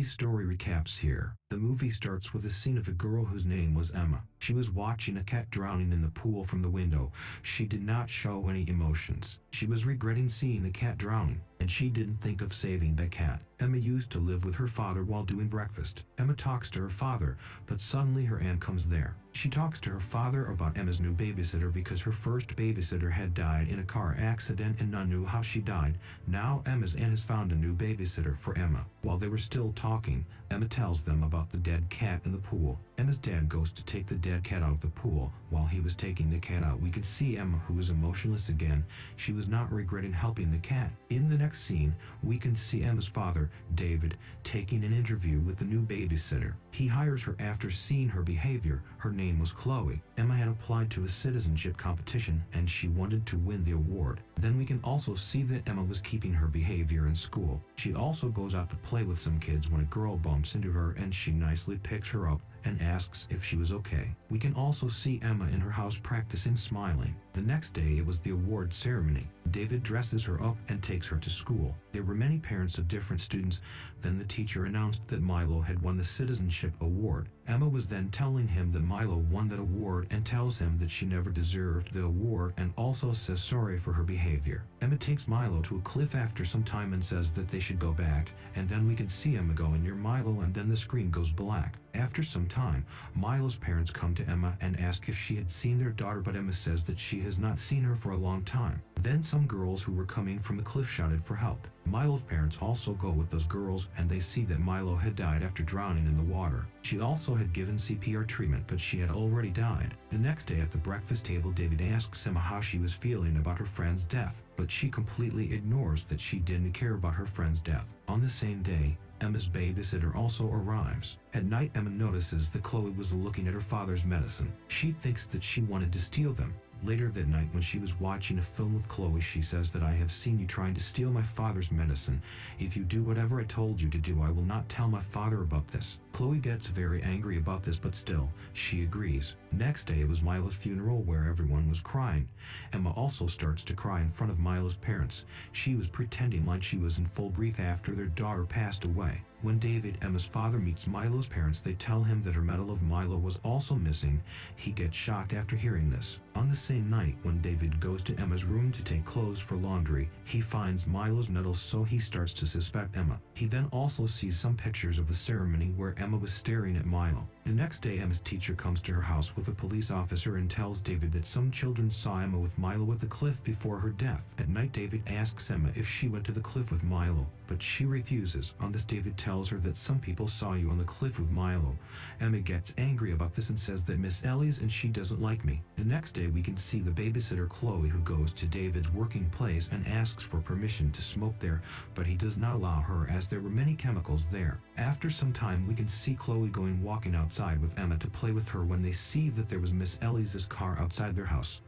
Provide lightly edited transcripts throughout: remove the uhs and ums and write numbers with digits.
story recaps here. The movie starts with a scene of a girl whose name was Emma. She was watching a cat drowning in the pool from the window. She did not show any emotions. She was regretting seeing the cat drowning, and she didn't think of saving the cat. Emma used to live with her father while doing breakfast. Emma talks to her father, but suddenly her aunt comes there. She talks to her father about Emma's new babysitter because her first babysitter had died in a car accident and none knew how she died. Now Emma's aunt has found a new babysitter for Emma. While they were still talking, Emma tells them about the dead cat in the pool. Emma's dad goes to take the dead cat out of the pool. While he was taking the cat out, we could see Emma, who was emotionless again. She was not regretting helping the cat. In the next scene, we can see Emma's father, David, taking an interview with the new babysitter. He hires her after seeing her behavior. Her name was Chloe. Emma had applied to a citizenship competition and she wanted to win the award. Then we can also see that Emma was keeping her behavior in school. She also goes out to play with some kids when a girl bumps into her and she nicely picks her up and asks if she was okay. We can also see Emma in her house practicing smiling. The next day it was the award ceremony. David dresses her up and takes her to school. There were many parents of different students. Then the teacher announced that Milo had won the citizenship award. Emma was then telling him that Milo won that award and tells him that she never deserved the award and also says sorry for her behavior. Emma takes Milo to a cliff after some time and says that they should go back, and then we can see Emma going near Milo and then the screen goes black. After some time, Milo's parents come to Emma and ask if she had seen their daughter, but Emma says that she has not seen her for a long time. Then some girls who were coming from the cliff shouted for help. Milo's parents also go with those girls and they see that Milo had died after drowning in the water. She also had given CPR treatment, but she had already died. The next day at the breakfast table, David asks Emma how she was feeling about her friend's death, but she completely ignores that she didn't care about her friend's death. On the same day, Emma's babysitter also arrives. At night, Emma notices that Chloe was looking at her father's medicine. She thinks that she wanted to steal them. Later that night, when she was watching a film with Chloe, she says that I have seen you trying to steal my father's medicine. If you do whatever I told you to do, I will not tell my father about this. Chloe gets very angry about this, but still, she agrees. Next day, it was Milo's funeral where everyone was crying. Emma also starts to cry in front of Milo's parents. She was pretending like she was in full grief after their daughter passed away. When David, Emma's father, meets Milo's parents, they tell him that her medal of Milo was also missing. He gets shocked after hearing this. On the same night, when David goes to Emma's room to take clothes for laundry, he finds Milo's medal, so he starts to suspect Emma. He then also sees some pictures of the ceremony where Emma was staring at Milo. The next day, Emma's teacher comes to her house with a police officer and tells David that some children saw Emma with Milo at the cliff before her death. At night, David asks Emma if she went to the cliff with Milo, but she refuses. On this, David tells her that some people saw you on the cliff with Milo. Emma gets angry about this and says that Miss Ellie's and she doesn't like me. The next day, we can see the babysitter Chloe, who goes to David's working place and asks for permission to smoke there, but he does not allow her as there were many chemicals there. After some time, we can see Chloe going walking outside with Emma to play with her when they see that there was Miss Ellie's car outside their house.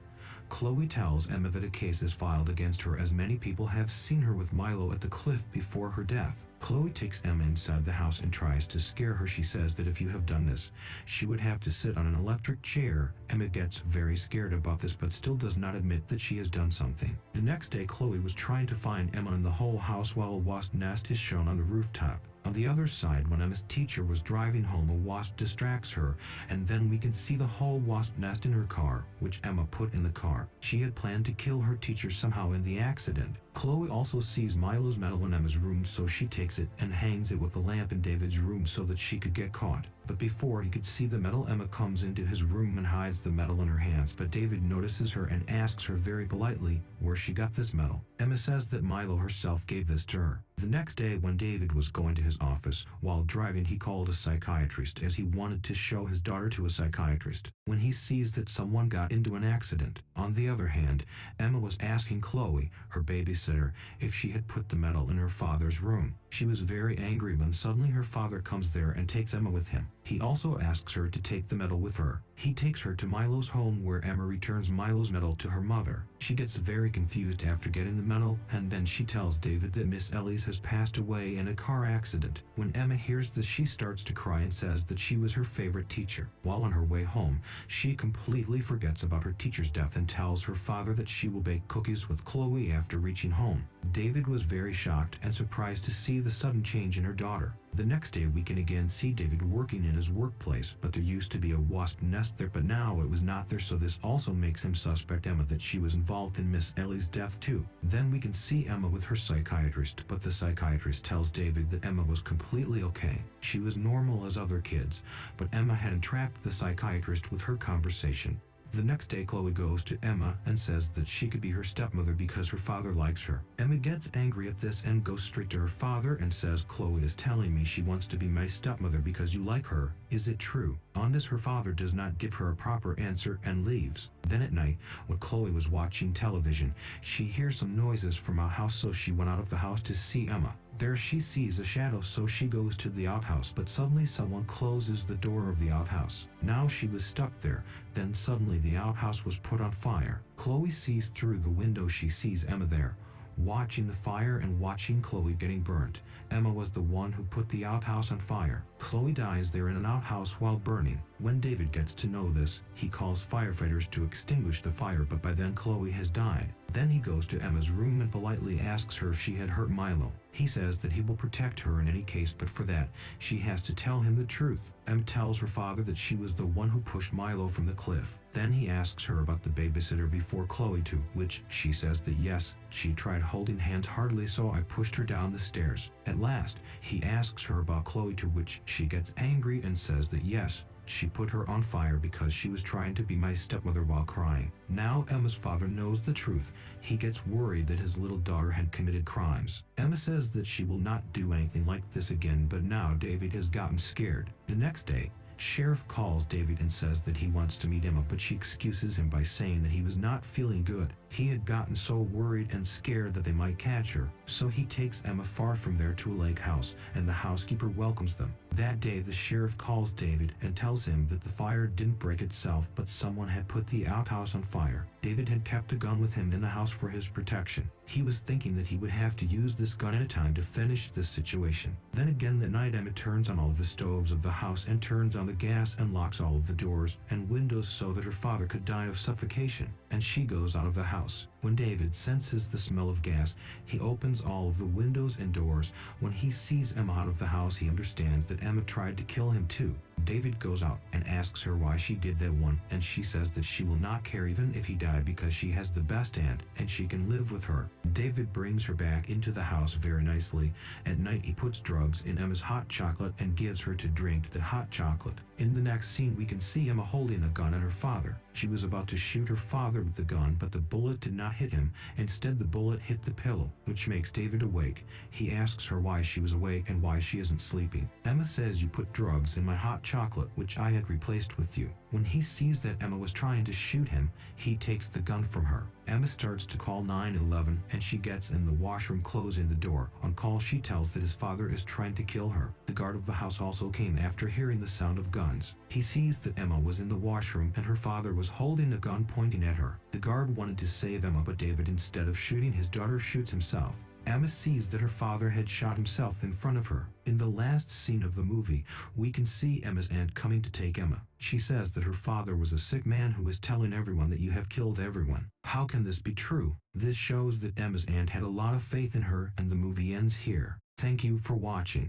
Chloe tells Emma that a case is filed against her as many people have seen her with Milo at the cliff before her death. Chloe takes Emma inside the house and tries to scare her. She says that if you have done this, she would have to sit on an electric chair. Emma gets very scared about this but still does not admit that she has done something. The next day, Chloe was trying to find Emma in the whole house while a wasp nest is shown on the rooftop. On the other side, when Emma's teacher was driving home, a wasp distracts her, and then we can see the whole wasp nest in her car, which Emma put in the car. She had planned to kill her teacher somehow in the accident. Chloe also sees Milo's medal in Emma's room, so she takes it and hangs it with a lamp in David's room so that she could get caught. But before he could see the medal, Emma comes into his room and hides the medal in her hands, but David notices her and asks her very politely where she got this medal. Emma says that Milo herself gave this to her. The next day, when David was going to his office, while driving he called a psychiatrist as he wanted to show his daughter to a psychiatrist when he sees that someone got into an accident. On the other hand, Emma was asking Chloe, her babysitter, if she had put the medal in her father's room. She was very angry when suddenly her father comes there and takes Emma with him. He also asks her to take the medal with her. He takes her to Milo's home where Emma returns Milo's medal to her mother. She gets very confused after getting the medal, and then she tells David that Miss Ellie's has passed away in a car accident. When Emma hears this, she starts to cry and says that she was her favorite teacher. While on her way home, she completely forgets about her teacher's death and tells her father that she will bake cookies with Chloe after reaching home. David was very shocked and surprised to see the sudden change in her daughter. The next day we can again see David working in his workplace, but there used to be a wasp nest there, but now it was not there, so this also makes him suspect Emma that she was involved in Miss Ellie's death too. Then we can see Emma with her psychiatrist, but the psychiatrist tells David that Emma was completely okay. She was normal as other kids, but Emma had entrapped the psychiatrist with her conversation. The next day Chloe goes to Emma and says that she could be her stepmother because her father likes her. Emma gets angry at this and goes straight to her father and says, "Chloe is telling me she wants to be my stepmother because you like her. Is it true?" On this her father does not give her a proper answer and leaves. Then at night, when Chloe was watching television, she hears some noises from a house, so she went out of the house to see Emma. There she sees a shadow, so she goes to the outhouse, but suddenly someone closes the door of the outhouse. Now she was stuck there. Then suddenly the outhouse was put on fire. Chloe sees through the window, she sees Emma there, watching the fire and watching Chloe getting burnt. Emma was the one who put the outhouse on fire. Chloe dies there in an outhouse while burning. When David gets to know this, he calls firefighters to extinguish the fire, but by then Chloe has died. Then he goes to Emma's room and politely asks her if she had hurt Milo. He says that he will protect her in any case, but for that, she has to tell him the truth. Emma tells her father that she was the one who pushed Milo from the cliff. Then he asks her about the babysitter before Chloe to which she says that yes, she tried holding hands hardly, so I pushed her down the stairs. At last, he asks her about Chloe, to which she gets angry and says that yes, she put her on fire because she was trying to be my stepmother while crying. Now Emma's father knows the truth. He gets worried that his little daughter had committed crimes. Emma says that she will not do anything like this again, but now David has gotten scared. The next day, Sheriff calls David and says that he wants to meet Emma, but she excuses him by saying that he was not feeling good. He had gotten so worried and scared that they might catch her, so he takes Emma far from there to a lake house, and the housekeeper welcomes them. That day the sheriff calls David and tells him that the fire didn't break itself, but someone had put the outhouse on fire. David had kept a gun with him in the house for his protection. He was thinking that he would have to use this gun at a time to finish this situation. Then again that night Emma turns on all of the stoves of the house and turns on the gas and locks all of the doors and windows so that her father could die of suffocation, and she goes out of the house. When David senses the smell of gas, he opens all of the windows and doors. When he sees Emma out of the house, he understands that Emma tried to kill him too. David goes out and asks her why she did that one, and she says that she will not care even if he died because she has the best aunt and she can live with her. David brings her back into the house very nicely. At night he puts drugs in Emma's hot chocolate and gives her to drink the hot chocolate. In the next scene we can see Emma holding a gun at her father. She was about to shoot her father with the gun, but the bullet did not hit him. Instead the bullet hit the pillow, which makes David awake. He asks her why she was awake and why she isn't sleeping. Emma says, "You put drugs in my hot chocolate, which I had replaced with you." When he sees that Emma was trying to shoot him, he takes the gun from her. Emma starts to call 911 and she gets in the washroom, closing the door. On call she tells that his father is trying to kill her. The guard of the house also came after hearing the sound of guns. He sees that Emma was in the washroom and her father was holding a gun pointing at her. The guard wanted to save Emma, but David, instead of shooting his daughter, shoots himself. Emma sees that her father had shot himself in front of her. In the last scene of the movie, we can see Emma's aunt coming to take Emma. She says that her father was a sick man who was telling everyone that you have killed everyone. How can this be true? This shows that Emma's aunt had a lot of faith in her, and the movie ends here. Thank you for watching.